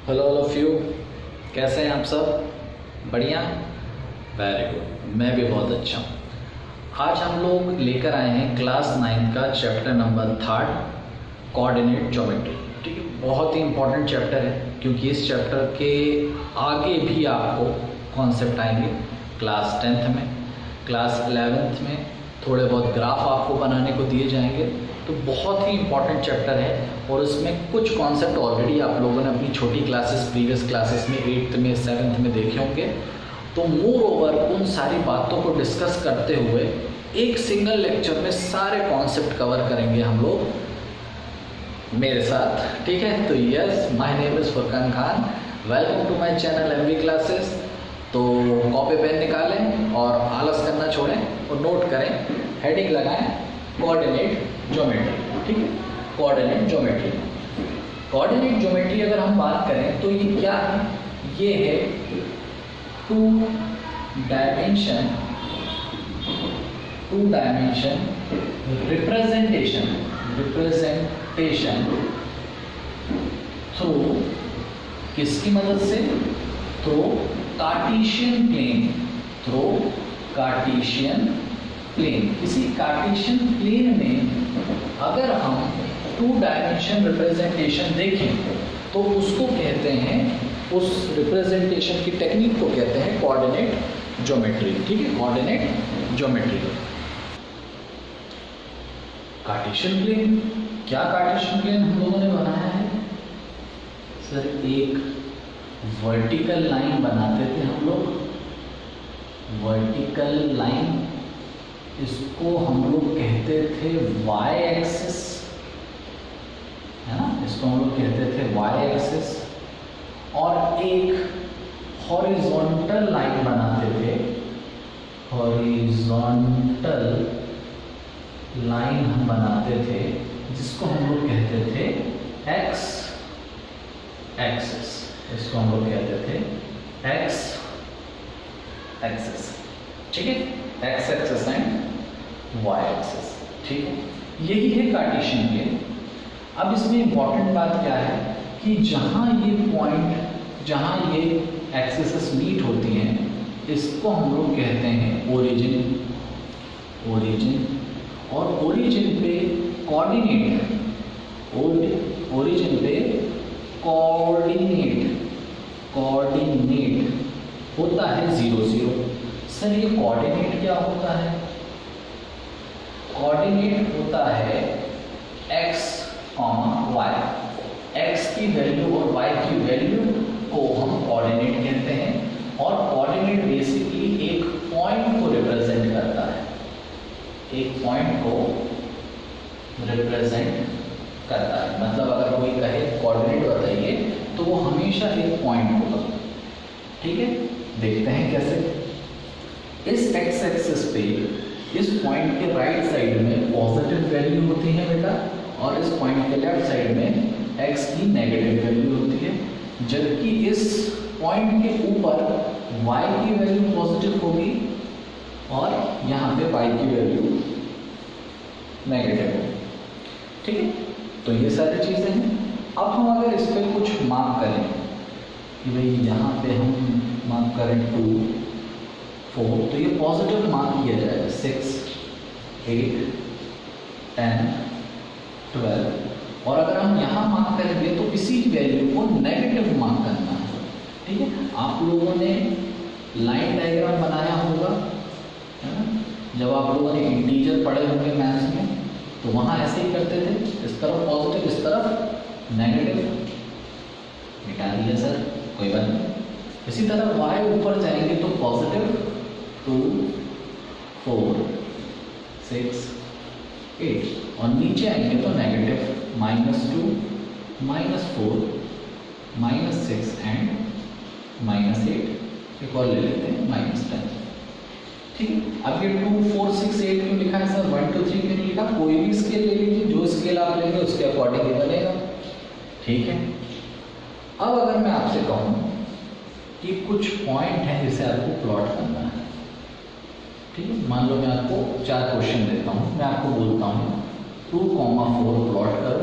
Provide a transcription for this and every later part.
Hello all of you, कैसे हैं आप सब? बढ़िया, वेरी गुड। मैं भी बहुत अच्छा हूँ। आज हम लोग लेकर आए हैं क्लास 9 का चैप्टर नंबर 3, कोऑर्डिनेट ज्योमेट्री। ठीक है, बहुत ही इंपॉर्टेंट चैप्टर है क्योंकि इस चैप्टर के आगे भी आपको कॉन्सेप्ट आएंगे। क्लास 10th में, क्लास 11th में थोड़े बहुत ग्राफ आपको बनाने को दिए जाएंगे। तो बहुत ही इंपॉर्टेंट चैप्टर है और उसमें कुछ कॉन्सेप्ट ऑलरेडी आप लोगों ने अपनी छोटी क्लासेस, प्रीवियस क्लासेस में 8th में 7th में देखे होंगे। तो मोर ओवर उन सारी बातों को डिस्कस करते हुए एक सिंगल लेक्चर में सारे कॉन्सेप्ट कवर करेंगे हम लोग मेरे साथ। ठीक है, तो yes, my name is Furqan Khan, welcome to my channel MV classes. तो कॉपी पेन निकालें और आलस करना छोड़ें और नोट करें, हेडिंग लगाएं कोऑर्डिनेट ज्योमेट्री। ठीक है, कोऑर्डिनेट ज्योमेट्री। कोऑर्डिनेट ज्योमेट्री अगर हम बात करें तो ये क्या है? ये है टू डायमेंशन रिप्रेजेंटेशन थ्रू किसकी मदद से? Through Cartesian plane. किसी कार्टेशियन प्लेन में अगर हम टू डायमेंशन रिप्रेजेंटेशन देखें तो उसको कहते हैं, उस रिप्रेजेंटेशन की टेक्निक को कहते हैं कोऑर्डिनेट ज्योमेट्री। ठीक है, कोऑर्डिनेट ज्योमेट्री। कार्टेशियन प्लेन, क्या कार्टेशियन प्लेन हम लोगों ने बनाया है? सर, एक वर्टिकल लाइन बनाते थे हम लोग, वर्टिकल लाइन, इसको हम लोग कहते थे वाई एक्सिस, है ना, इसको हम लोग कहते थे वाई एक्सिस। और एक हॉरिजॉन्टल लाइन बनाते थे, हॉरिजॉन्टल लाइन हम बनाते थे जिसको हम लोग कहते थे एक्स एक्सिस, इसको हम लोग कहते थे एक्स एक्सिस। ठीक है, x axis and y axis. ठीक है, यही है कार्टेशियन प्लेन। अब इसमें इंपॉर्टेंट बात क्या है कि जहाँ ये पॉइंट, जहाँ ये एक्सिस मीट होती हैं, इसको हम लोग कहते हैं ओरिजिन। और ओरिजिन पे कोऑर्डिनेट, ओरिजिन पे कोऑर्डिनेट होता है 0 0। सर, ये कोऑर्डिनेट क्या होता है? कोऑर्डिनेट होता है x, y। x की वैल्यू और y की वैल्यू को हम कोऑर्डिनेट कहते हैं। और कोऑर्डिनेट बेसिकली एक पॉइंट को रिप्रेजेंट करता है, एक पॉइंट को रिप्रेजेंट करता है। मतलब अगर कोई कहे कोऑर्डिनेट बताइए तो वो हमेशा एक पॉइंट होगा। ठीक है, देखते हैं कैसे। इस एक्स एक्सिस पे इस पॉइंट के राइट साइड में पॉजिटिव वैल्यू होती है बेटा, और इस पॉइंट के लेफ्ट साइड में एक्स की नेगेटिव वैल्यू होती है। जबकि इस पॉइंट के ऊपर वाई की वैल्यू पॉजिटिव होगी और यहाँ पे वाई की वैल्यू नेगेटिव होगी। ठीक है, तो ये सारी चीज़ें हैं। अब हम अगर इस पर कुछ मार्क करें कि भाई यहाँ पे हम मार्क करें 2 4, तो ये पॉजिटिव मार्क किया जाएगा 6 8 10 12। और अगर हम यहाँ मार्क करेंगे तो इसी वैल्यू को नेगेटिव मार्क करना है। ठीक है, आप लोगों ने लाइन डायग्राम बनाया होगा, है ना, जब आप लोगों ने इंटीजर पढ़े होंगे मैथ्स में, तो वहाँ ऐसे ही करते थे, इस तरफ पॉजिटिव, इस तरफ नेगेटिव। मिटा दिया सर, कोई बात नहीं। इसी तरह y ऊपर जाएंगे तो पॉजिटिव 2 4 6 8, और नीचे आएंगे तो नेगेटिव -2 -4 -6 एंड -8। एक और ले लेते हैं -10। ठीक है, अब ये 2 4 6 8 क्यों लिखा है सर? 1 2 3 क्यों नहीं लिखा? कोई भी स्केल ले लीजिए, जो स्केल आप लेंगे उसके अकॉर्डिंग ही बनेगा। ठीक है, अब अगर मैं आपसे कहूँ कि कुछ पॉइंट है जिसे आपको प्लॉट करना है। ठीक है, मान लो मैं आपको 4 क्वेश्चन देता हूँ, मैं आपको बोलता हूँ 2, 4 प्लॉट करो।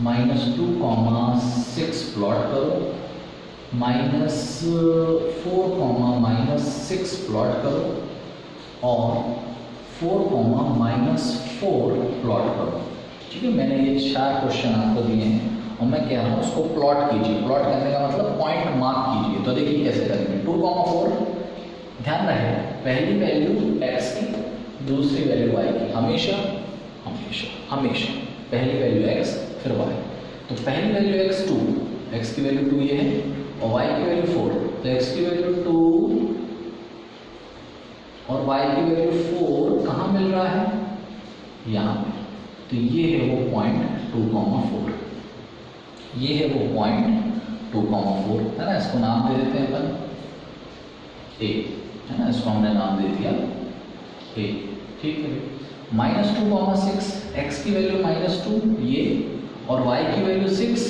-2,6 प्लॉट करो, -4, -6 प्लॉट करो और 4, प्लॉट करो। ठीक है, मैंने ये 4 क्वेश्चन आपको दिए हैं और मैं कह रहा हूँ उसको प्लॉट कीजिए। प्लॉट करने का मतलब पॉइंट मार्क कीजिए। तो देखिए कैसे करेंगे। 2,4, ध्यान रहे पहली वैल्यू x की, दूसरी वैल्यू y की, हमेशा हमेशा हमेशा पहली वैल्यू x फिर y। तो पहली वैल्यू x2, x की वैल्यू 2 ये है और y की वैल्यू 4। तो x की वैल्यू 2 और y की वैल्यू 4 कहाँ मिल रहा है? यहाँ पे। तो ये है वो पॉइंट 2,4, ये है वो पॉइंट 2,4 है ना। इसको नाम दे देते हैं अपन a, है ना, इसको हमने नाम दे दिया a। ठीक है, -2,6, x की वैल्यू -2 ये और y की वैल्यू 6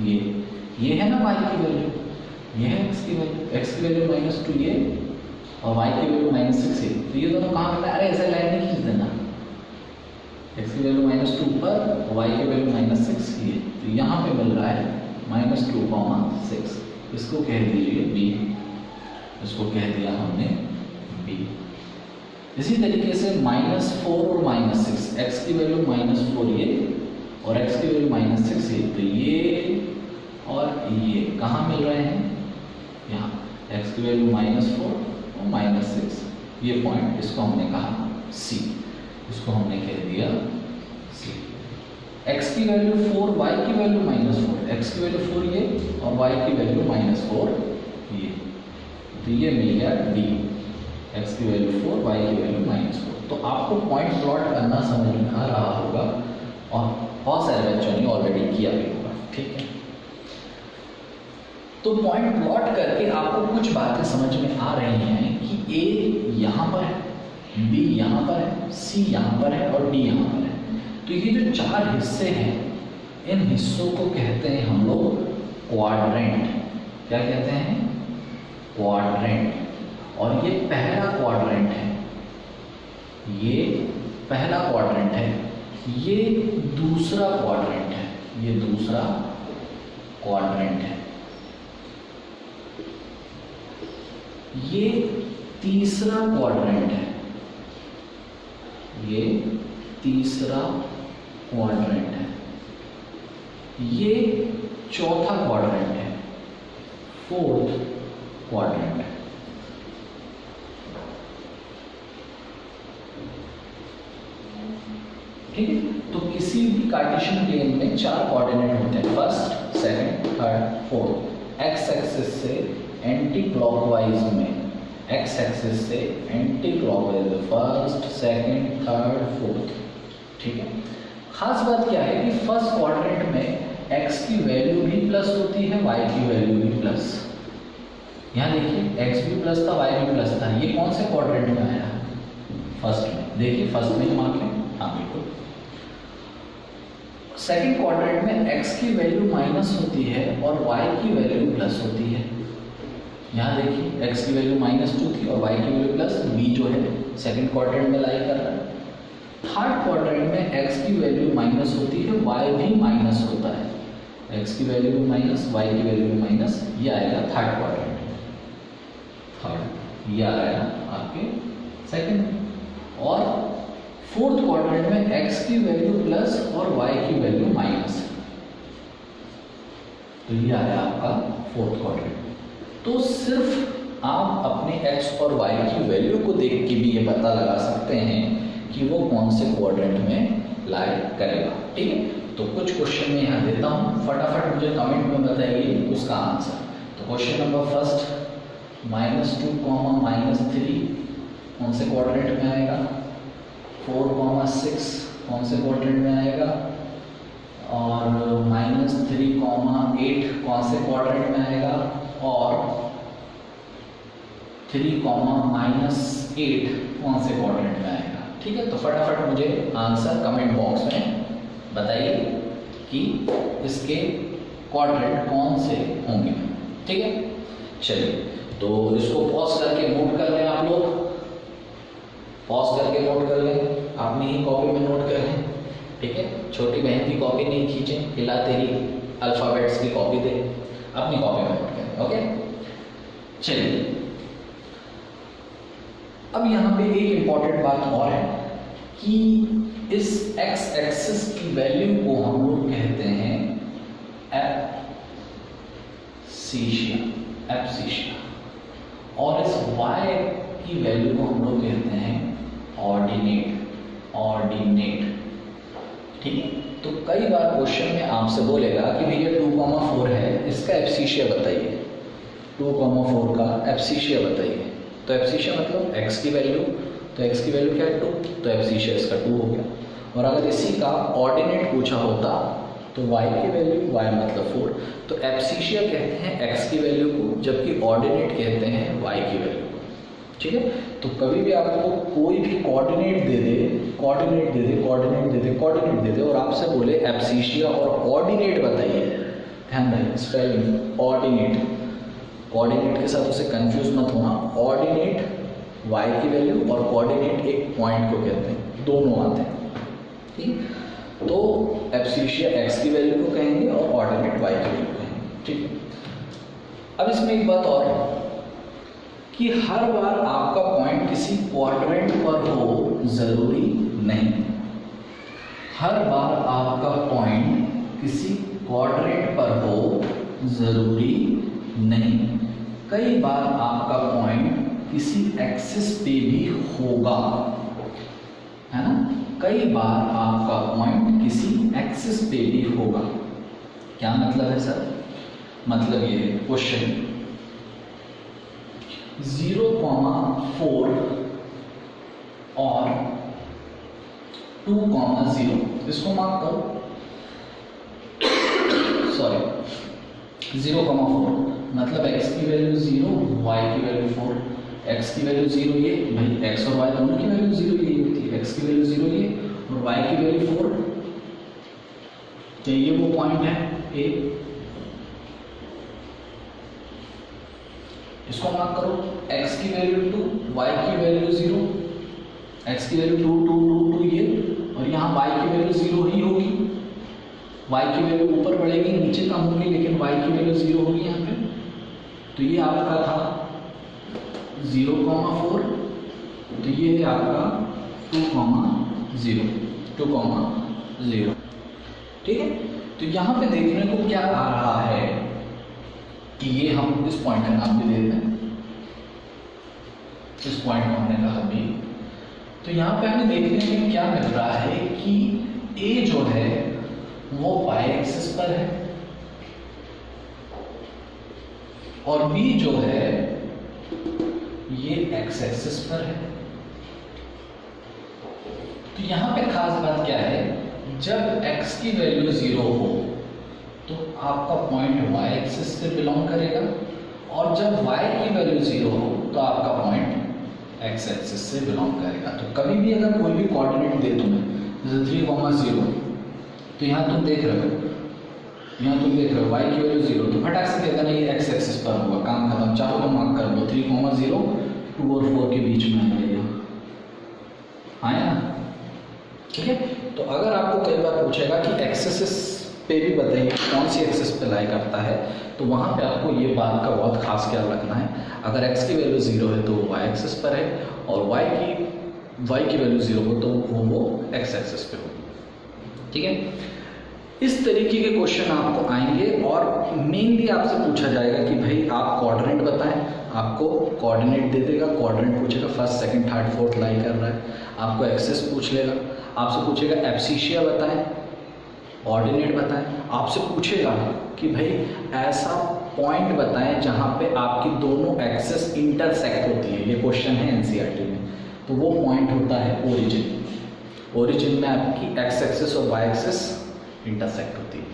ये है ना y की वैल्यू, ये है x की वैल्यू, x की वैल्यू -2 ये और y की वैल्यू -6 है। तो ये दोनों कहाँ मिल रहा है? अरे ऐसे लाइन नहीं खींच देना। x की वैल्यू -2 पर y की वैल्यू -6 ये, तो यहाँ पे मिल रहा है -2,6। इसको कह दीजिए b, इसको कह दिया हमने b। इसी तरीके से -4 और -6, x की वैल्यू -4 ये और x की वैल्यू -6 है। तो ये और ये कहाँ मिल रहे हैं? यहाँ। x की वैल्यू -4 और -6 ये पॉइंट, इसको हमने कहा c, इसको हमने कह दिया c। x की वैल्यू 4, y की वैल्यू -4, x की वैल्यू 4 ये और y की वैल्यू -4 ये। तो ये मिल गया d, x की वैल्यू 4, y की वैल्यू -4। तो आपको पॉइंट प्लॉट करना समझ में आ रहा होगा और बहुत सारे बच्चों ने ऑलरेडी किया भी होगा। ठीक है, तो पॉइंट प्लॉट करके आपको कुछ बातें समझ में आ रही हैं कि a यहाँ पर है, b यहाँ पर है, c यहाँ पर है और d यहाँ पर है। तो ये जो 4 हिस्से हैं, इन हिस्सों को कहते हैं हम लोग क्वाड्रेंट। क्या कहते हैं? क्वाड्रेंट। और ये पहला क्वाड्रेंट है, ये पहला क्वाड्रेंट है, ये दूसरा क्वाड्रेंट है, ये दूसरा क्वाड्रेंट है, ये तीसरा क्वाड्रेंट है, ये तीसरा क्वाड्रेंट है, ये चौथा क्वाड्रेंट है, 4th क्वाड्रेंट है। ठीक है, तो किसी भी कार्टेशियन प्लेन में 4 कोऑर्डिनेट होते हैं, first, second, third, fourth. X axis से एंटी क्लॉकवाइज में, एक्स एक्सिस से एंटी क्लॉकवाइज में फर्स्ट, सेकंड, थर्ड, फोर्थ। ठीक है, खास बात क्या है कि फर्स्ट क्वाड्रेंट में x की वैल्यू भी प्लस होती है, y की वैल्यू भी प्लस। यहाँ देखिए x भी प्लस था, y भी प्लस था। ये कौन से क्वाड्रेंट में आया? फर्स्ट में। देखिए फर्स्ट में मार्क है, हाँ बिल्कुल। सेकंड क्वाड्रेंट में x की वैल्यू माइनस होती है और y की वैल्यू प्लस होती है। यहाँ देखिए x की वैल्यू -2 थी और y की वैल्यू प्लस, b जो है सेकंड क्वाड्रेंट में लाई कर रहा है। थर्ड क्वाड्रेंट में x की वैल्यू माइनस होती है, y भी माइनस होता है, x की वैल्यू भी माइनस, y की वैल्यू भी माइनस। ये आएगा थर्ड क्वाड्रेंट में, थर्ड ये आएगा आपके सेकंड। और फोर्थ क्वाड्रेंट में x की वैल्यू प्लस और y की वैल्यू माइनस, तो ये आया आपका फोर्थ क्वाड्रेंट। तो सिर्फ आप अपने x और y की वैल्यू को देख के भी ये पता लगा सकते हैं कि वो कौन से क्वाड्रेंट में लाई करेगा। ठीक है, तो कुछ क्वेश्चन में यहाँ देता हूँ, फटाफट मुझे कमेंट में बताइए उसका आंसर। तो क्वेश्चन नंबर फर्स्ट, -2, -3 कौन से क्वाड्रेंट में आएगा? 4, 6 कौन से क्वाड्रेंट में आएगा? और -3, 8 कौन से क्वाड्रेंट में आएगा? और 3, -8 कौन से क्वाड्रेंट में आएगा? ठीक है, तो फटाफट मुझे आंसर कमेंट बॉक्स में बताइए कि इसके क्वाड्रेंट कौन से होंगे। ठीक है, चलिए तो इसको पॉज करके नोट कर लें आप लोग, पॉज करके नोट कर लें, अपनी ही कॉपी में नोट कर लें। ठीक है। छोटी बहन की कॉपी नहीं खींचे, हिला तेरी अल्फ़ाबेट्स की कॉपी दे, अपनी कॉपी में नोट करें। ओके, चलिए अब यहाँ पे एक इम्पॉर्टेंट बात और है कि इस एक्स एक्सिस की वैल्यू को हम लोग कहते हैं एब्सिशिया, और इस y की वैल्यू को हम लोग कहते हैं ऑर्डिनेट। ठीक है, तो कई बार क्वेश्चन में आपसे बोलेगा कि भैया 2,4 है, इसका एब्सिशिया बताइए, 2,4 का एब्सिशिया बताइए। तो एब्सिशिया मतलब x की वैल्यू, तो x की वैल्यू क्या है 2, तो एब्सिशिया इसका 2 हो गया। और अगर इसी का ऑर्डिनेट पूछा होता तो y की वैल्यू, y मतलब 4, तो एब्सिशिया कहते हैं x की वैल्यू को, जबकि ऑर्डिनेट कहते हैं y की वैल्यू को। ठीक है, तो कभी भी आपको कोई भी कोऑर्डिनेट दे दे और आपसे बोले एब्सिशिया और ऑर्डिनेट बताइए, ध्यान रहे स्पेलिंग कोऑर्डिनेट के साथ उसे कंफ्यूज मत होना। ऑर्डिनेट y की वैल्यू और कोऑर्डिनेट एक पॉइंट को कहते हैं, दोनों आते हैं। ठीक, तो एब्सिशिया x की वैल्यू को कहेंगे और ऑर्डिनेट y की वैल्यू को कहेंगे। ठीक है, अब इसमें एक बात और है कि हर बार आपका पॉइंट किसी क्वाड्रेंट पर हो जरूरी नहीं, हर बार आपका पॉइंट किसी क्वाड्रेंट पर हो जरूरी नहीं, कई बार आपका पॉइंट किसी एक्सिस पे भी होगा, है ना, कई बार आपका पॉइंट किसी एक्सिस पे भी होगा। क्या मतलब है सर? मतलब ये है क्वेश्चन 0,4 और 2,0, इसको मार्क करो, सॉरी 0,4 मतलब x की वैल्यू 0, y की वैल्यू 4, x की वैल्यू 0 ये, भाई x और y दोनों की वैल्यू 0 ये होती है, x की वैल्यू 0 ये और y की वैल्यू 4, तो ये वो पॉइंट है A, इसको मार्क करो, x की वैल्यू 2, y की वैल्यू 0, x की वैल्यू 2 2 2 2 ये, और यहाँ y की वैल्यू 0 ही होगी, y की वैल्यू ऊपर बढ़ेगी नीचे कम होगी, लेकिन y की वैल्यू 0 होगी यहाँ पे। तो ये आपका था 0,4, तो ये है आपका 2,0। ठीक है, तो यहाँ पे देखने को क्या आ रहा है कि ये हम इस पॉइंट का नाम भी देते हैं, इस पॉइंट को हमने कहा B। तो यहाँ पे हमें देखने में क्या मिल रहा है कि A जो है वो y एक्सिस पर है और B जो है ये x एक्सिस पर है। तो यहाँ पे खास बात क्या है, जब x की वैल्यू 0 हो तो आपका पॉइंट y एक्सिस से बिलोंग करेगा, और जब y की वैल्यू 0 हो तो आपका पॉइंट x एक्सिस से बिलोंग करेगा। तो कभी भी अगर कोई भी कोऑर्डिनेट दे तुम्हें जैसे 3,0, तो यहाँ तुम देख रहे हो y की वैल्यू 0, तो फटाक से कहता नहीं x एक्सिस पर होगा, काम खत्म, चाहो तो मार्क कर लो 3,0, 2 और 4 के बीच में आया ना। ठीक है, तो अगर आपको कई बार पूछेगा कि एक्सिस पे भी बताइए कौन सी एक्सिस पे लाई करता है, तो वहाँ पे आपको ये बात का बहुत खास ख्याल रखना है। अगर x की वैल्यू 0 है तो वो y एक्सिस पर है, और y की वैल्यू 0 हो तो वो x एक्सिस पे हो। ठीक है, इस तरीके के क्वेश्चन आपको आएंगे और मेनली आपसे पूछा जाएगा कि भाई आप कोऑर्डिनेट बताएं, आपको कोऑर्डिनेट दे देगा, कोऑर्डिनेट पूछेगा फर्स्ट सेकंड थर्ड फोर्थ लाई कर रहा है, आपको एक्सिस पूछ लेगा, आपसे पूछेगा एब्सिशिया बताएं, ऑर्डिनेट बताएं, आपसे पूछेगा कि भाई ऐसा पॉइंट बताएं जहां पे आपकी दोनों एक्सिस इंटरसेक्ट होती है। ये क्वेश्चन है एनसीईआरटी में, तो वो पॉइंट होता है ओरिजिन में आपकी एक्स एक्सिस और वाई एक्सिस इंटरसेक्ट होती है।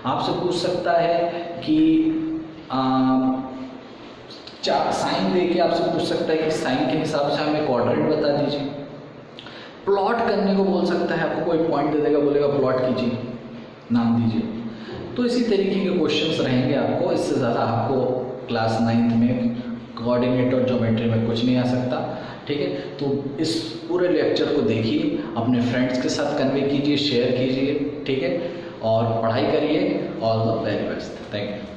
आपसे पूछ सकता है कि साइन देके आपसे पूछ सकता है कि साइन के हिसाब से हमें क्वाड्रेंट बता दीजिए। प्लॉट करने को बोल सकता है, आपको कोई पॉइंट दे देगा, बोलेगा प्लॉट कीजिए, नाम दीजिए। तो इसी तरीके के क्वेश्चंस रहेंगे आपको, इससे ज़्यादा आपको क्लास 9th में कोऑर्डिनेट और ज्योमेट्री में कुछ नहीं आ सकता। ठीक है, तो इस पूरे लेक्चर को देखिए, अपने फ्रेंड्स के साथ कन्वे कीजिए, शेयर कीजिए। ठीक है, और पढ़ाई करिए। All the very best, thank you.